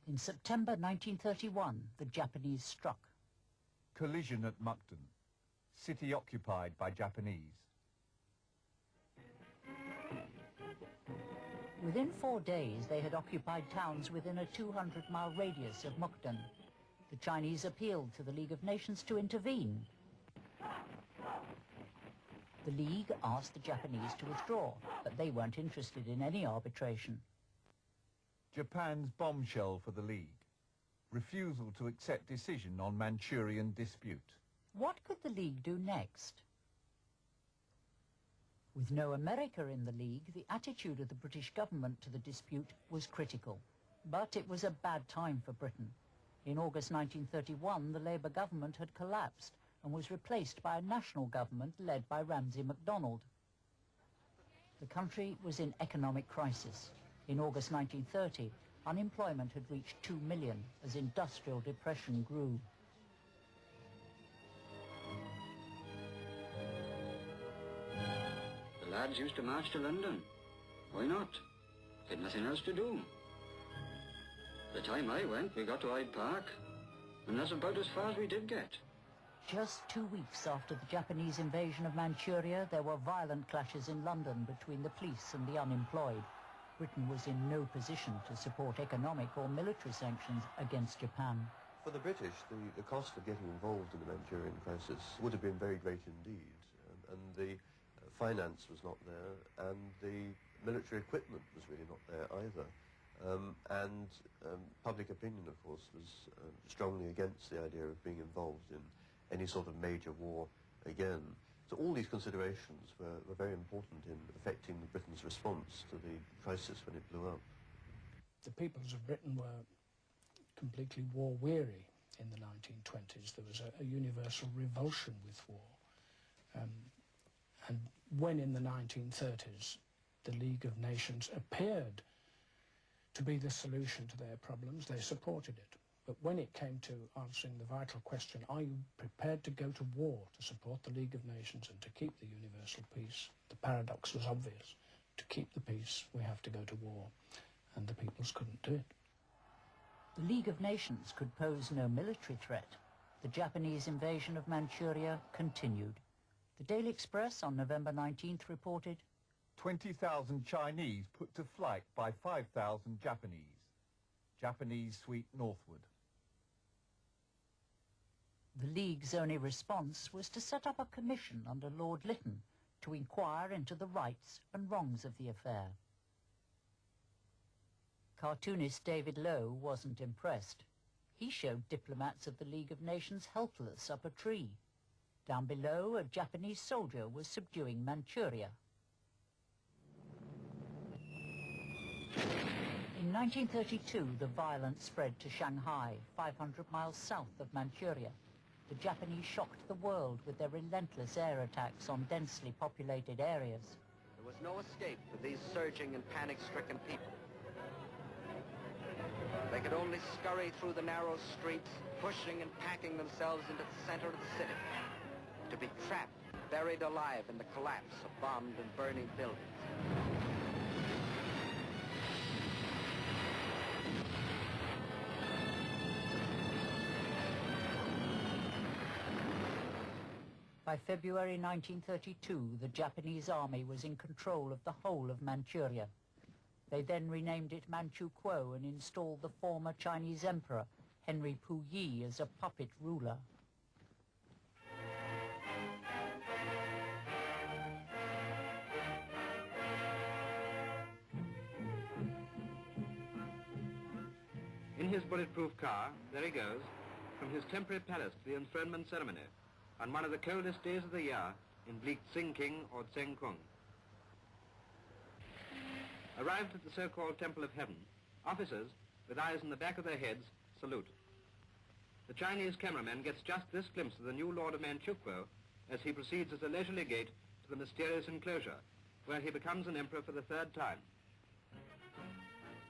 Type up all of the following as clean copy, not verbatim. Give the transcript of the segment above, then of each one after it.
In September 1931, the Japanese struck. Collision at Mukden. City occupied by Japanese. Within 4 days, they had occupied towns within a 200-mile radius of Mukden. The Chinese appealed to the League of Nations to intervene. The League asked the Japanese to withdraw, but they weren't interested in any arbitration. Japan's bombshell for the League. Refusal to accept decision on Manchurian dispute. What could the League do next? With no America in the League, the attitude of the British government to the dispute was critical. But it was a bad time for Britain. In August 1931, the Labour government had collapsed and was replaced by a national government led by Ramsay MacDonald. The country was in economic crisis. In August 1930, unemployment had reached 2 million as industrial depression grew. The lads used to march to London. Why not? They'd nothing else to do. The time I went, we got to Hyde Park, and that's about as far as we did get. Just 2 weeks after the Japanese invasion of Manchuria, there were violent clashes in London between the police and the unemployed. Britain was in no position to support economic or military sanctions against Japan. For the British, the cost of getting involved in the Manchurian crisis would have been very great indeed, and the finance was not there, and the military equipment was really not there either. Public opinion, of course, was strongly against the idea of being involved in any sort of major war again. So all these considerations were very important in affecting Britain's response to the crisis when it blew up. The peoples of Britain were completely war-weary in the 1920s. There was a universal revulsion with war. And when in the 1930s the League of Nations appeared to be the solution to their problems, they supported it. But when it came to answering the vital question, are you prepared to go to war to support the League of Nations and to keep the universal peace, the paradox was obvious. To keep the peace, we have to go to war. And the peoples couldn't do it. The League of Nations could pose no military threat. The Japanese invasion of Manchuria continued. The Daily Express on November 19th reported, 20,000 Chinese put to flight by 5,000 Japanese. Japanese sweep northward. The League's only response was to set up a commission under Lord Lytton to inquire into the rights and wrongs of the affair. Cartoonist David Lowe wasn't impressed. He showed diplomats of the League of Nations helpless up a tree. Down below, a Japanese soldier was subduing Manchuria. In 1932, the violence spread to Shanghai, 500 miles south of Manchuria. The Japanese shocked the world with their relentless air attacks on densely populated areas. There was no escape for these surging and panic-stricken people. They could only scurry through the narrow streets, pushing and packing themselves into the center of the city, to be trapped, buried alive in the collapse of bombed and burning buildings. By February 1932, the Japanese army was in control of the whole of Manchuria. They then renamed it Manchukuo and installed the former Chinese emperor, Henry Puyi, as a puppet ruler. In his bulletproof car, there he goes, from his temporary palace to the enthronement ceremony, on one of the coldest days of the year in bleak Tsingking or Tsengkung. Arrived at the so-called Temple of Heaven, officers, with eyes in the back of their heads, salute. The Chinese cameraman gets just this glimpse of the new Lord of Manchukuo as he proceeds at a leisurely gait to the mysterious enclosure, where he becomes an emperor for the third time.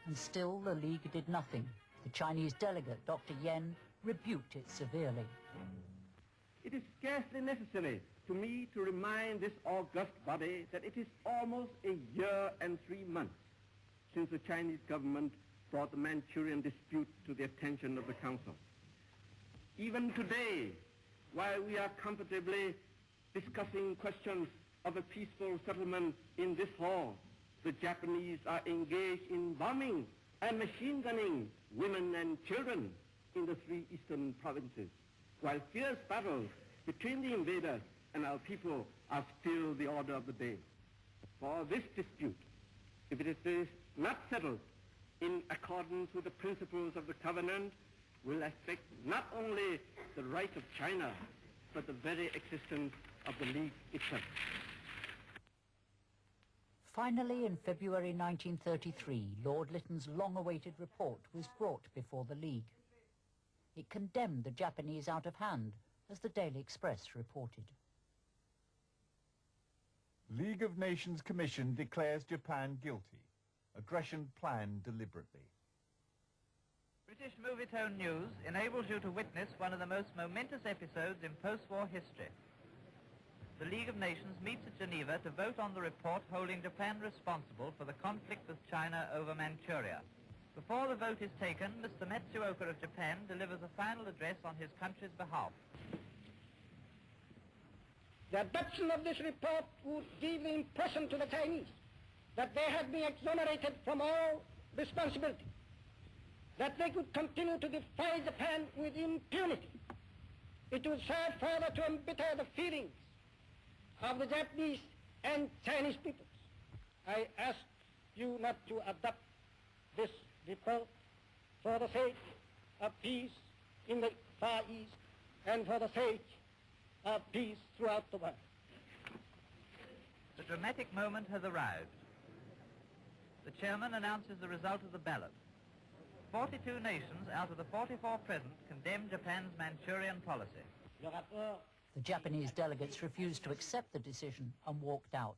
And still the League did nothing. The Chinese delegate, Dr. Yen, rebuked it severely. It is scarcely necessary to me to remind this august body that it is almost a year and 3 months since the Chinese government brought the Manchurian dispute to the attention of the Council. Even today, while we are comfortably discussing questions of a peaceful settlement in this hall, the Japanese are engaged in bombing and machine gunning women and children in the 3 eastern provinces, while fierce battles between the invaders and our people are still the order of the day. For this dispute, if it is not settled in accordance with the principles of the Covenant, will affect not only the right of China, but the very existence of the League itself. Finally, in February 1933, Lord Lytton's long-awaited report was brought before the League. It condemned the Japanese out of hand, as the Daily Express reported. League of Nations Commission declares Japan guilty. Aggression planned deliberately. British Movietone News enables you to witness one of the most momentous episodes in post-war history. The League of Nations meets at Geneva to vote on the report holding Japan responsible for the conflict with China over Manchuria. Before the vote is taken, Mr. Matsuoka of Japan delivers a final address on his country's behalf. The adoption of this report would give the impression to the Chinese that they had been exonerated from all responsibility, that they could continue to defy Japan with impunity. It would serve further to embitter the feelings of the Japanese and Chinese peoples. I ask you not to adopt this report for the sake of peace in the Far East and for the sake of peace throughout the world. The dramatic moment has arrived. The chairman announces the result of the ballot. 42 nations out of the 44 present condemn Japan's Manchurian policy. The Japanese delegates refused to accept the decision and walked out.